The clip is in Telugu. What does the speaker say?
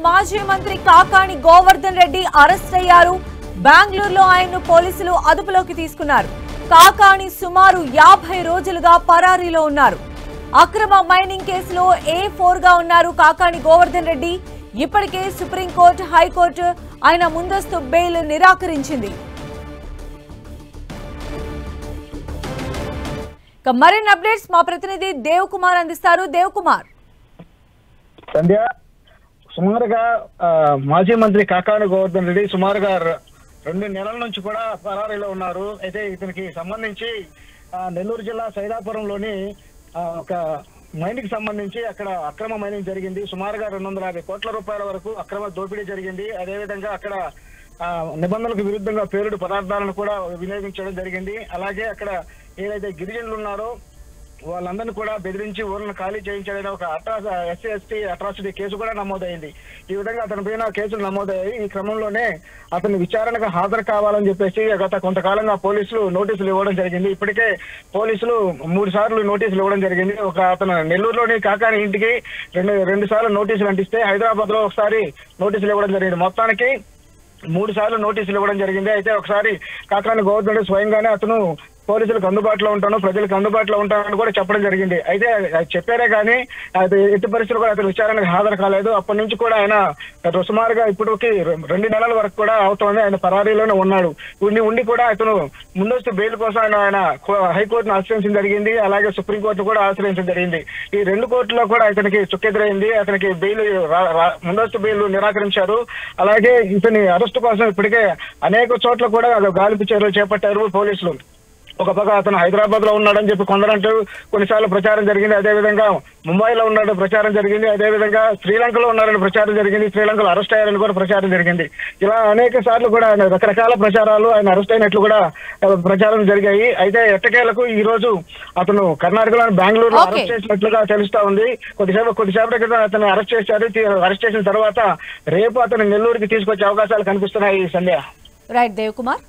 మాజీ మంత్రి కాకాణి గోవర్ధన్ రెడ్డి అరెస్ట్ అయ్యారు. బెంగళూరులో ఆయన్ను పోలీసులు అదుపులోకి తీసుకున్నారు. కాకాణి సుమారు 50 రోజులుగా పరారీలో ఉన్నారు. అక్రమ మైనింగ్ కేసులో A4 గా ఉన్నారు కాకాణి గోవర్ధన్ రెడ్డి. ఇప్పటికే సుప్రీంకోర్టు, హైకోర్టు ఆయన ముందస్తు బెయిల్ నిరాకరించింది. మరిన్ని అప్డేట్స్ మా ప్రతినిధి దేవ్ కుమార్ అందిస్తారు. దేవ్ కుమార్. సంధ్య, సుమారుగా మాజీ మంత్రి కాకాణి గోవర్ధన్ రెడ్డి సుమారుగా 2 నెలల నుంచి కూడా పరారీలో ఉన్నారు. అయితే ఇతనికి సంబంధించి నెల్లూరు జిల్లా సైదాపురంలోని ఒక మైనింగ్ సంబంధించి అక్కడ అక్రమ మైనింగ్ జరిగింది. సుమారుగా 250 కోట్ల రూపాయల వరకు అక్రమ దోపిడీ జరిగింది. అదేవిధంగా అక్కడ నిబంధనలకు విరుద్ధంగా పేలుడు పదార్థాలను కూడా వినియోగించడం జరిగింది. అలాగే అక్కడ ఏదైతే గిరిజనులు ఉన్నారో వాళ్ళందరినీ కూడా బెదిరించి ఊర్లను ఖాళీ చేయించడం ఒక SC/ST అట్రాసిటీ కేసు కూడా నమోదైంది. ఈ విధంగా అతని పైన కేసులు నమోదయ్యాయి. ఈ క్రమంలోనే అతని విచారణకు హాజరు కావాలని చెప్పేసి గత కొంతకాలంగా పోలీసులు నోటీసులు ఇవ్వడం జరిగింది. ఇప్పటికే పోలీసులు 3 సార్లు నోటీసులు ఇవ్వడం జరిగింది. అతను నెల్లూరులోని కాకాణి ఇంటికి రెండు సార్లు నోటీసులు అంటిస్తే హైదరాబాద్ లో ఒకసారి నోటీసులు ఇవ్వడం జరిగింది. మొత్తానికి 3 సార్లు నోటీసులు ఇవ్వడం జరిగింది. అయితే ఒకసారి కాకాణి గోవర్ధన్ రెడ్డి స్వయంగానే అతను పోలీసులకు అందుబాటులో ఉంటాను, ప్రజలకు అందుబాటులో ఉంటానని కూడా చెప్పడం జరిగింది. అయితే చెప్పారే కానీ ఎట్టి పరిస్థితులు కూడా అతను విచారణకు హాజరు కాలేదు. అప్పటి నుంచి కూడా ఆయన సుమారుగా ఇప్పటికి 2 నెలల వరకు కూడా అవుతోంది. ఆయన పరారీలోనే ఉన్నాడు. ఉండి కూడా అతను ముందస్తు బెయిల్ కోసం ఆయన హైకోర్టును ఆశ్రయించడం జరిగింది. అలాగే సుప్రీంకోర్టు కూడా ఆశ్రయించడం జరిగింది. ఈ 2 కోర్టులో కూడా అతనికి చుక్కెదురైంది. అతనికి బెయిల్ ముందస్తు బెయిల్ నిరాకరించారు. అలాగే ఇతని అరెస్టు కోసం ఇప్పటికే అనేక చోట్ల కూడా గాలింపు చర్యలు చేపట్టారు పోలీసులు. ఒక పక్క అతను హైదరాబాద్ లో ఉన్నాడని చెప్పి కొందరంటూ కొన్నిసార్లు ప్రచారం జరిగింది. అదేవిధంగా ముంబైలో ఉన్నాడని ప్రచారం జరిగింది. అదేవిధంగా శ్రీలంకలో ఉన్నారని ప్రచారం జరిగింది. శ్రీలంకలో అరెస్ట్ అయ్యారని కూడా ప్రచారం జరిగింది. ఇలా అనేక సార్లు కూడా ఆయన రకరకాల ప్రచారాలు ఆయన అరెస్ట్ అయినట్లు కూడా ప్రచారం జరిగాయి. అయితే ఎట్టకేలకు ఈ రోజు అతను కర్ణాటకలోని బెంగళూరులో అరెస్ట్ చేసినట్లుగా తెలుస్తా ఉంది. కొద్దిసేపటి క్రితం అతను అరెస్ట్ చేశారు. అరెస్ట్ చేసిన తర్వాత రేపు అతను నెల్లూరుకి తీసుకొచ్చే అవకాశాలు కనిపిస్తున్నాయి. సంధ్య. రైట్ దేవ్ కుమార్.